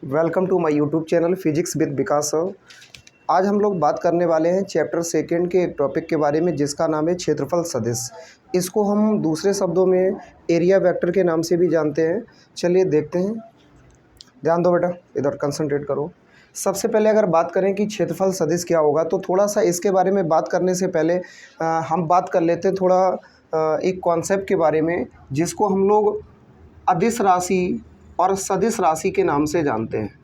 Welcome to my YouTube channel physics with Vikas sir. आज हम लोग बात करने वाले हैं चैप्टर सेकंड के एक टॉपिक के बारे में जिसका नाम है क्षेत्रफल सदिश। इसको हम दूसरे शब्दों में एरिया वेक्टर के नाम से भी जानते हैं। चलिए देखते हैं। ध्यान दो बेटा, इधर कंसंट्रेट करो। सबसे पहले अगर बात करें कि क्षेत्रफल सदिश क्या होगा तो थोड़ा सा इसके बारे में बात करने से पहले हम बात कर लेते हैं थोड़ा एक कॉन्सेप्ट के बारे में जिसको हम लोग अदिश राशि और सदिश राशि के नाम से जानते हैं।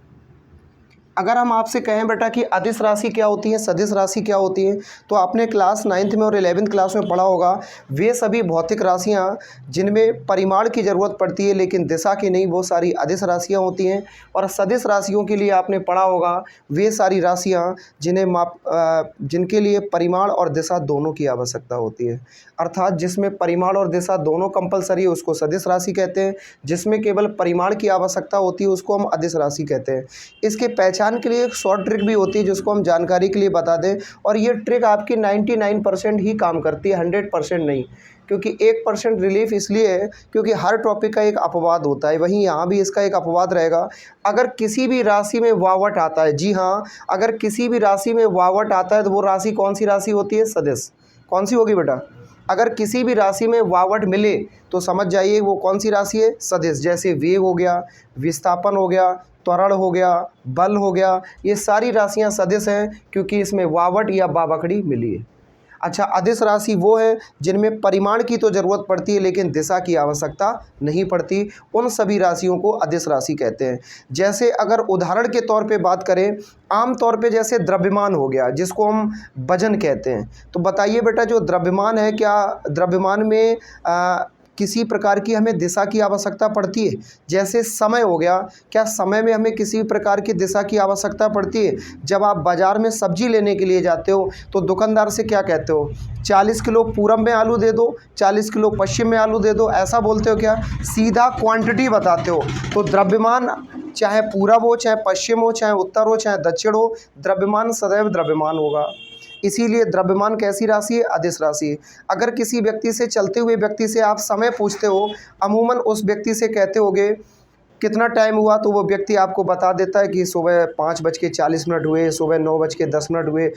अगर हम आपसे कहें बेटा कि अदिश राशि क्या होती है, सदिश राशि क्या होती है, तो आपने क्लास 9th में और 11th क्लास में पढ़ा होगा। वे सभी भौतिक राशियां जिनमें परिमाण की ज़रूरत पड़ती है लेकिन दिशा की नहीं, वो सारी अदिश राशियां होती हैं। और सदिश राशियों के लिए आपने पढ़ा होगा वे सारी राशियां जिनके लिए परिमाण और दिशा दोनों की आवश्यकता होती है। अर्थात जिसमें परिमाण और दिशा दोनों कंपलसरी है उसको सदिश राशि कहते हैं, जिसमें केवल परिमाण की आवश्यकता होती है उसको हम अदिश राशि कहते हैं। इसके पहचान के लिए एक शॉर्ट ट्रिक भी होती है जिसको हम जानकारी के लिए बता दें, और ये ट्रिक आपकी 99% ही काम करती है, 100% नहीं। क्योंकि 1% रिलीफ इसलिए है क्योंकि हर टॉपिक का एक अपवाद होता है, वहीं यहाँ भी इसका एक अपवाद रहेगा। अगर किसी भी राशि में वावट आता है, जी हाँ, अगर किसी भी राशि में वावट आता है तो वो राशि कौन सी राशि होती है? सदिश। कौन सी होगी बेटा? अगर किसी भी राशि में वावट मिले तो समझ जाइए वो कौन सी राशि है? सदिश। जैसे वेग हो गया, विस्थापन हो गया, त्वरण हो गया, बल हो गया, ये सारी राशियां सदिश हैं क्योंकि इसमें वावट या बावकड़ी मिली है। अच्छा, अदिश राशि वो है जिनमें परिमाण की तो ज़रूरत पड़ती है लेकिन दिशा की आवश्यकता नहीं पड़ती, उन सभी राशियों को अदिश राशि कहते हैं। जैसे अगर उदाहरण के तौर पे बात करें, आम तौर पे जैसे द्रव्यमान हो गया जिसको हम वजन कहते हैं, तो बताइए बेटा जो द्रव्यमान है, क्या द्रव्यमान में किसी प्रकार की हमें दिशा की आवश्यकता पड़ती है? जैसे समय हो गया, क्या समय में हमें किसी प्रकार की दिशा की आवश्यकता पड़ती है? जब आप बाज़ार में सब्जी लेने के लिए जाते हो तो दुकानदार से क्या कहते हो? 40 किलो पूरब में आलू दे दो, 40 किलो पश्चिम में आलू दे दो, ऐसा बोलते हो क्या? सीधा क्वांटिटी बताते हो। तो द्रव्यमान चाहे पूरब हो, चाहे पश्चिम हो, चाहे उत्तर हो, चाहे दक्षिण हो, द्रव्यमान सदैव द्रव्यमान होगा। इसीलिए द्रव्यमान कैसी राशि है? अदिश राशि है। अगर किसी व्यक्ति से, चलते हुए व्यक्ति से आप समय पूछते हो, अमूमन उस व्यक्ति से कहते होगे कितना टाइम हुआ, तो वो व्यक्ति आपको बता देता है कि सुबह 5:40 हुए, सुबह 9:10 हुए।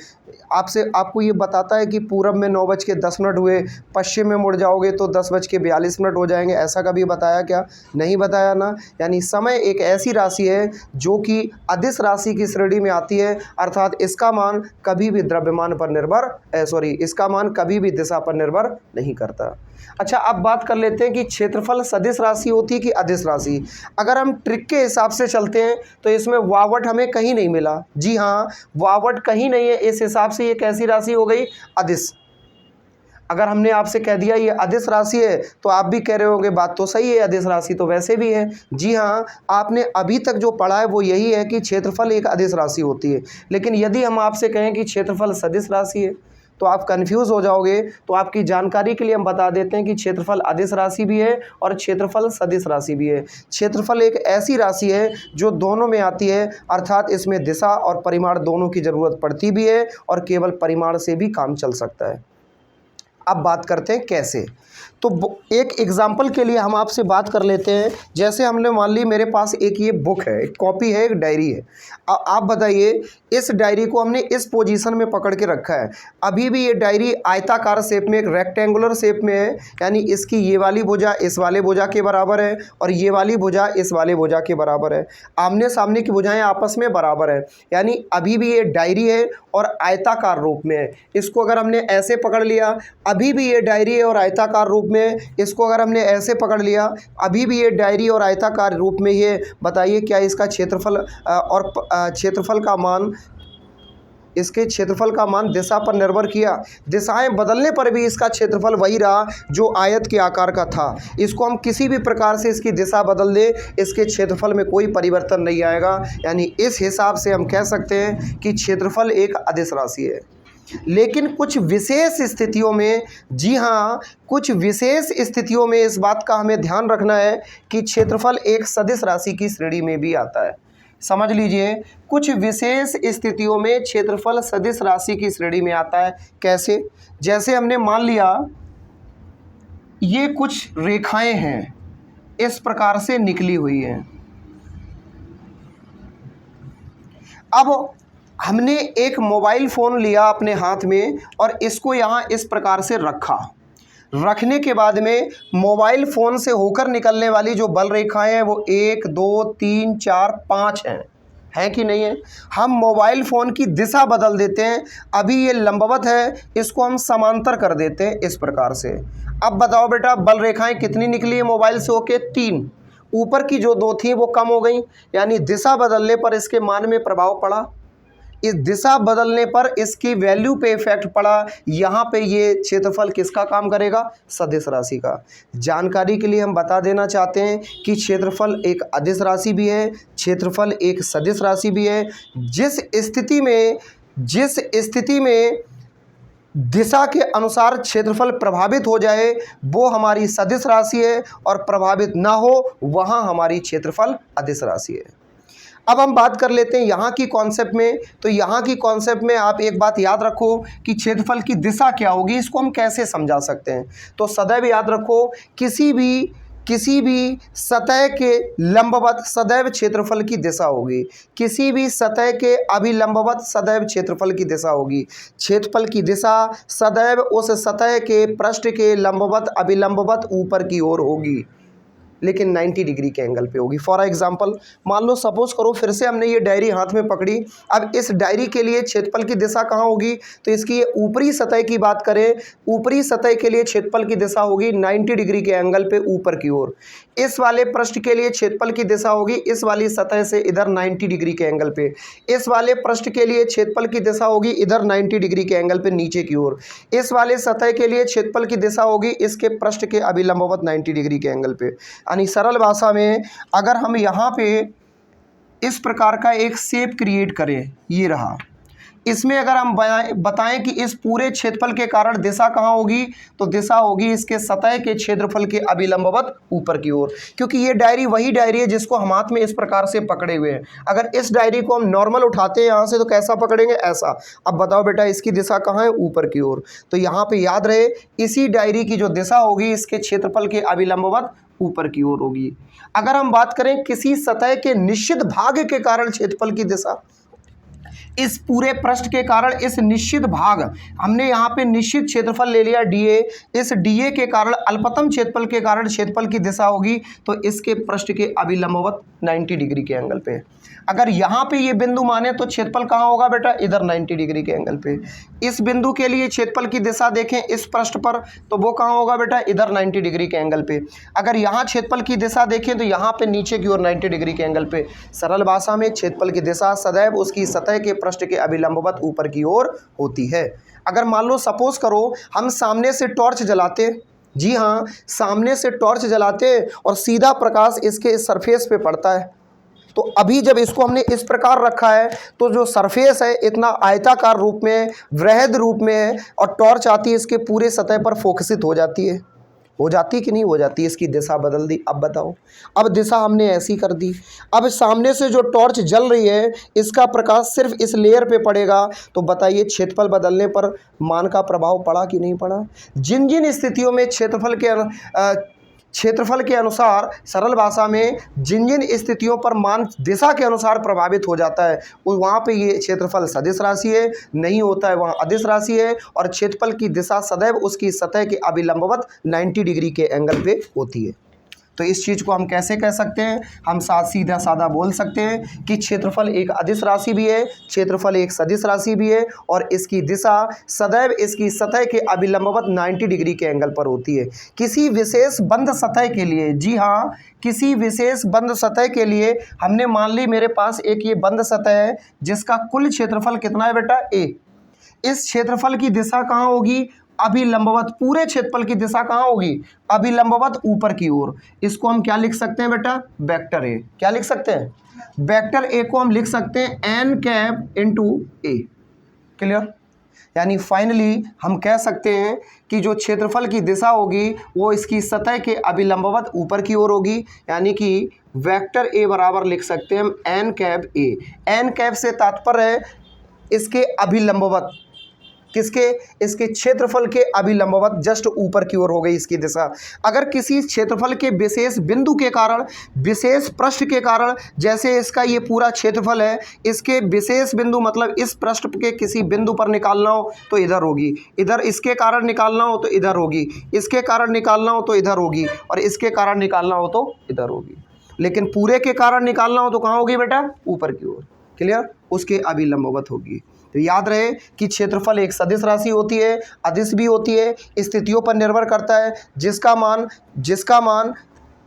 आपको ये बताता है कि पूरब में 9:10 हुए, पश्चिम में मुड़ जाओगे तो 10:42 हो जाएंगे। ऐसा कभी बताया क्या? नहीं बताया ना। यानी समय एक ऐसी राशि है जो कि अदिश राशि की श्रेणी में आती है, अर्थात इसका मान कभी भी द्रव्यमान पर इसका मान कभी भी दिशा पर निर्भर नहीं करता। अच्छा, अब बात कर लेते हैं कि क्षेत्रफल सदिश राशि होती है कि अदिश राशि। अगर हम ट्रिक के हिसाब से चलते हैं तो इसमें वावट हमें कहीं नहीं मिला। जी हाँ, वावट कहीं नहीं है, इस हिसाब से ये कैसी राशि हो गई? अदिश। अगर हमने आपसे कह दिया ये अदिश राशि है तो आप भी कह रहे होंगे बात तो सही है, अदिश राशि तो वैसे भी है। जी हाँ, आपने अभी तक जो पढ़ा है वो यही है कि क्षेत्रफल एक अदिश राशि होती है। लेकिन यदि हम आपसे कहें कि क्षेत्रफल सदिश राशि है तो आप कंफ्यूज हो जाओगे। तो आपकी जानकारी के लिए हम बता देते हैं कि क्षेत्रफल अदिश राशि भी है और क्षेत्रफल सदिश राशि भी है। क्षेत्रफल एक ऐसी राशि है जो दोनों में आती है, अर्थात इसमें दिशा और परिमाण दोनों की ज़रूरत पड़ती भी है और केवल परिमाण से भी काम चल सकता है। अब बात करते हैं कैसे। तो एक एग्जाम्पल के लिए हम आपसे बात कर लेते हैं। जैसे हमने मान ली मेरे पास एक ये बुक है, एक कॉपी है, एक डायरी है। आप बताइए, इस डायरी को हमने इस पोजीशन में पकड़ के रखा है। अभी भी ये डायरी आयताकार शेप में, एक रेक्टेंगुलर शेप में है, यानी इसकी ये वाली भुजा इस वाले भुजा के बराबर है और ये वाली भुजा इस वाले भुजा के बराबर है। आमने सामने की भुजाएं आपस में बराबर है, यानी अभी भी ये डायरी है और आयताकार रूप में है। इसको अगर हमने ऐसे पकड़ लिया, अभी भी ये डायरी है और आयताकार रूप में। इसको अगर हमने ऐसे पकड़ लिया, अभी भी ये डायरी और आयताकार रूप में है। बताइए क्या इसका क्षेत्रफल और क्षेत्रफल का मान, इसके क्षेत्रफल का मान दिशा पर निर्भर किया? दिशाएं बदलने पर भी इसका क्षेत्रफल वही रहा जो आयत के आकार का था। इसको हम किसी भी प्रकार से इसकी दिशा बदल दें, इसके क्षेत्रफल में कोई परिवर्तन नहीं आएगा। यानी इस हिसाब से हम कह सकते हैं कि क्षेत्रफल एक अदिश राशि है। लेकिन कुछ विशेष स्थितियों में, जी हाँ, कुछ विशेष स्थितियों में इस बात का हमें ध्यान रखना है कि क्षेत्रफल एक सदिश राशि की श्रेणी में भी आता है। समझ लीजिए, कुछ विशेष स्थितियों में क्षेत्रफल सदिश राशि की श्रेणी में आता है। कैसे? जैसे हमने मान लिया ये कुछ रेखाएं हैं, इस प्रकार से निकली हुई हैं। अब हमने एक मोबाइल फ़ोन लिया अपने हाथ में और इसको यहाँ इस प्रकार से रखा। रखने के बाद में मोबाइल फ़ोन से होकर निकलने वाली जो बल रेखाएं हैं वो 1 2 3 4 5 हैं कि नहीं है। हम मोबाइल फ़ोन की दिशा बदल देते हैं। अभी ये लंबवत है, इसको हम समांतर कर देते हैं इस प्रकार से। अब बताओ बेटा, बल रेखाएं कितनी निकली है मोबाइल से होके? 3। ऊपर की जो 2 थी वो कम हो गई, यानी दिशा बदलने पर इसके मान में प्रभाव पड़ा। इस दिशा बदलने पर इसकी वैल्यू पे इफेक्ट पड़ा। यहाँ पे ये क्षेत्रफल किसका काम करेगा? सदिश राशि का। जानकारी के लिए हम बता देना चाहते हैं कि क्षेत्रफल एक अदिश राशि भी है, क्षेत्रफल एक सदिश राशि भी है। जिस स्थिति में दिशा के अनुसार क्षेत्रफल प्रभावित हो जाए वो हमारी सदिश राशि है, और प्रभावित ना हो वहाँ हमारी क्षेत्रफल अदिश राशि है। अब हम बात कर लेते हैं यहाँ की कॉन्सेप्ट में। तो यहाँ की कॉन्सेप्ट में आप एक बात याद रखो कि क्षेत्रफल की दिशा क्या होगी, इसको हम कैसे समझा सकते हैं। तो सदैव याद रखो, किसी भी सतह के लंबवत सदैव क्षेत्रफल की दिशा होगी, किसी भी सतह के अभिलंबवत सदैव क्षेत्रफल की दिशा होगी। क्षेत्रफल की दिशा सदैव उस सतह के पृष्ठ के लंबवत अभिलंबवत ऊपर की ओर होगी, लेकिन 90 डिग्री के एंगल पे होगी। फॉर एग्जांपल, मान लो सपोज करो फिर से हमने ये डायरी हाथ में पकड़ी। अब इस डायरी के लिए क्षेत्रफल की दिशा कहाँ होगी? तो इसकी ऊपरी सतह की बात करें, ऊपरी सतह के लिए क्षेत्रफल की दिशा होगी 90 डिग्री के एंगल पे ऊपर की ओर। इस वाले पृष्ठ के लिए क्षेत्रफल की दिशा होगी इस वाली सतह से इधर 90 डिग्री के एंगल पे। इस वाले पृष्ठ के लिए क्षेत्रफल की दिशा होगी इधर 90 डिग्री के एंगल पे नीचे की ओर। इस वाले सतह के लिए क्षेत्रफल की दिशा होगी इसके पृष्ठ के अभिलंबवत 90 डिग्री के एंगल पे। यानी सरल भाषा में अगर हम यहाँ पे इस प्रकार का एक शेप क्रिएट करें, ये रहा, इसमें अगर हम बताएं कि इस पूरे क्षेत्रफल के कारण दिशा कहाँ होगी, तो दिशा होगी इसके सतह के क्षेत्रफल के अभिलंबवत ऊपर की ओर। क्योंकि ये डायरी वही डायरी है जिसको हम हाथ में इस प्रकार से पकड़े हुए हैं। अगर इस डायरी को हम नॉर्मल उठाते हैं यहाँ से तो कैसा पकड़ेंगे? ऐसा। अब बताओ बेटा, इसकी दिशा कहाँ है? ऊपर की ओर। तो यहाँ पे याद रहे, इसी डायरी की जो दिशा होगी इसके क्षेत्रफल के अभिलंबवत ऊपर की ओर होगी। अगर हम बात करें किसी सतह के निश्चित भाग के कारण क्षेत्रफल की दिशा, इस पूरे पृष्ठ के कारण इस निश्चित भाग, हमने यहाँ पे निश्चित क्षेत्रफल ले लिया डीए, इस डीए के कारण अल्पतम क्षेत्रफल के कारण क्षेत्रफल की दिशा होगी तो इसके पृष्ठ के अभिलंबवत 90 डिग्री के एंगल पे। अगर यहाँ पे ये बिंदु माने तो क्षेत्रफल कहाँ होगा बेटा? इधर 90 डिग्री के एंगल पे। इस बिंदु के लिए क्षेत्रफल की दिशा देखें इस पृष्ठ पर तो वो कहाँ होगा बेटा? इधर 90 डिग्री के एंगल पे। अगर यहाँ क्षेत्रफल की दिशा देखें तो यहाँ पे नीचे की ओर 90 डिग्री के एंगल पे। सरल भाषा में क्षेत्रफल की दिशा सदैव उसकी सतह के पृष्ठ के अभिलंबवत ऊपर की ओर होती है। अगर मान लो सपोज करो हम सामने से टॉर्च जलाते, जी हाँ, सामने से टॉर्च जलाते और सीधा प्रकाश इसके सरफेस पे पड़ता है, तो अभी जब इसको हमने इस प्रकार रखा है तो जो सरफेस है इतना आयताकार रूप में, वृहद रूप में है, और टॉर्च आती है इसके पूरे सतह पर फोकसित हो जाती है। हो जाती कि नहीं हो जाती? इसकी दिशा बदल दी। अब बताओ, अब दिशा हमने ऐसी कर दी। अब सामने से जो टॉर्च जल रही है इसका प्रकाश सिर्फ इस लेयर पे पड़ेगा, तो बताइए क्षेत्रफल बदलने पर मान का प्रभाव पड़ा कि नहीं पड़ा? जिन जिन स्थितियों में क्षेत्रफल के अनुसार, सरल भाषा में जिन जिन स्थितियों पर मान दिशा के अनुसार प्रभावित हो जाता है वहाँ पे ये क्षेत्रफल सदिश राशि है, नहीं होता है वहाँ अदिश राशि है, और क्षेत्रफल की दिशा सदैव उसकी सतह के अभिलंबवत 90 डिग्री के एंगल पे होती है। तो इस चीज़ को हम कैसे कह सकते हैं? हम सीधा साधा बोल सकते हैं कि क्षेत्रफल एक अदिश राशि भी है, क्षेत्रफल एक सदिश राशि भी है, और इसकी दिशा सदैव इसकी सतह के अभिलंबवत 90 डिग्री के एंगल पर होती है। किसी विशेष बंद सतह के लिए, जी हाँ, किसी विशेष बंद सतह के लिए हमने मान ली मेरे पास एक ये बंद सतह है जिसका कुल क्षेत्रफल कितना है बेटा? ए। इस क्षेत्रफल की दिशा कहाँ होगी? अभिलंबवत। पूरे क्षेत्रफल की दिशा कहाँ होगी? अभिलंबवत ऊपर की ओर। इसको हम क्या लिख सकते हैं बेटा? Vector A. क्या लिख सकते हैं? वेक्टर ए को हम लिख सकते हैं एन कैप इंटू ए। क्लियर? यानी फाइनली हम कह सकते हैं कि जो क्षेत्रफल की दिशा होगी वो इसकी सतह के अभिलंबवत ऊपर की ओर होगी, यानी कि वेक्टर ए बराबर लिख सकते हैं हम N cap A. N cap से तात्पर्य है इसके अभिलंबवत, किसके, इसके क्षेत्रफल के अभिलंबवत जस्ट ऊपर की ओर हो गई इसकी दिशा। अगर किसी क्षेत्रफल के विशेष बिंदु के कारण, विशेष पृष्ठ के कारण, जैसे इसका ये पूरा क्षेत्रफल है, इसके विशेष बिंदु मतलब इस पृष्ठ के किसी बिंदु पर निकालना हो तो इधर होगी, इधर इसके कारण निकालना हो तो इधर होगी, इसके कारण निकालना हो तो इधर होगी, और इसके कारण निकालना हो तो इधर होगी। लेकिन पूरे के कारण निकालना हो तो कहाँ होगी बेटा, ऊपर की ओर। क्लियर, उसके अभिलंबवत होगी। तो याद रहे कि क्षेत्रफल एक सदिश राशि होती है, अदिश भी होती है, स्थितियों पर निर्भर करता है, जिसका मान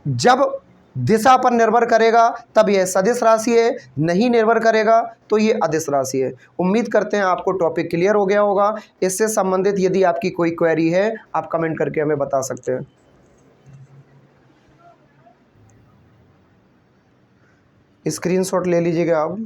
जब दिशा पर निर्भर करेगा तब यह सदिश राशि है, नहीं निर्भर करेगा तो ये अदिश राशि है। उम्मीद करते हैं आपको टॉपिक क्लियर हो गया होगा। इससे संबंधित यदि आपकी कोई क्वेरी है आप कमेंट करके हमें बता सकते हैं। स्क्रीनशॉट ले लीजिएगा आप।